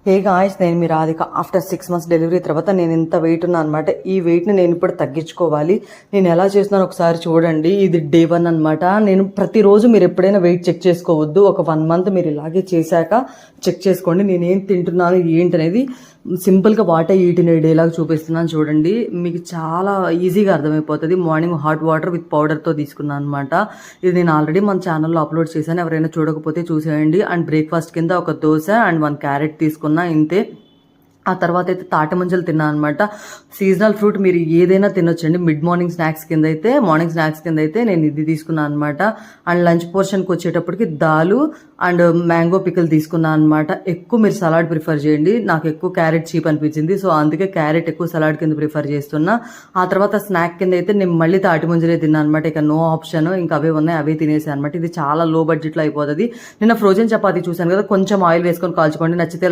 Hey guys, నేను మీ Radhika. After 6 months delivery తర్వాత నేను ఇంత వెయిట్ ఉన్నా అనమాట. ఈ వెయిట్ని నేను ఇప్పుడు తగ్గించుకోవాలి. నేను ఎలా చేస్తున్నాను ఒకసారి చూడండి. ఇది డే 1 అనమాట. నేను ప్రతిరోజు మీరు ఎప్పుడైనా వెయిట్ చెక్ చేసుకోవద్దు. ఒక 1 month మీరు ఇలాగే చేశాక చెక్ చేసుకోండి. నేనేం తింటున్నాను ఏంటనేది సింపుల్గా what I eat in a day లాగా చూపిస్తున్నాను చూడండి. మీకు చాలా ఈజీగా అర్థమైపోతుంది. మార్నింగ్ హాట్ వాటర్ విత్ పౌడర్తో తీసుకున్నాను అనమాట. ఇది నేను ఆల్రెడీ మన ఛానల్లో అప్లోడ్ చేశాను. ఎవరైనా చూడకపోతే చూసేయండి. అండ్ బ్రేక్ఫాస్ట్ కింద ఒక దోశ అండ్ 1 క్యారెట్ తీసుకున్నా, ఇంతే. ఆ తర్వాత అయితే తాటి ముంజలు తిన్నాను అనమాట. సీజనల్ ఫ్రూట్ మీరు ఏదైనా తినొచ్చండి. మార్నింగ్ స్నాక్స్ కింద అయితే నేను ఇది తీసుకున్నాను అనమాట. అండ్ లంచ్ పోర్షన్కి వచ్చేటప్పటికి దాలు అండ్ మ్యాంగో పికిల్ తీసుకున్నాను అనమాట. ఎక్కువ మీరు సలాడ్ ప్రిఫర్ చేయండి. నాకు ఎక్కువ క్యారెట్ చీప్ అనిపించింది, సో అందుకే క్యారెట్ ఎక్కువ సలాడ్ కింద ప్రిఫర్ చేస్తున్నా. ఆ తర్వాత స్నాక్ కింద అయితే నేను మళ్ళీ తాటి ముంజలే తిన్నాను అనమాట. ఇక నో ఆప్షన్, ఇంకా అవే ఉన్నాయి, అవే తినేసాను అనమాట. ఇది చాలా లో బడ్జెట్లో అయిపోతుంది. నిన్న ఫ్రోజన్ చపాతీ చూసాను కదా, కొంచెం ఆయిల్ వేసుకొని కాల్చుకోండి. నచ్చితే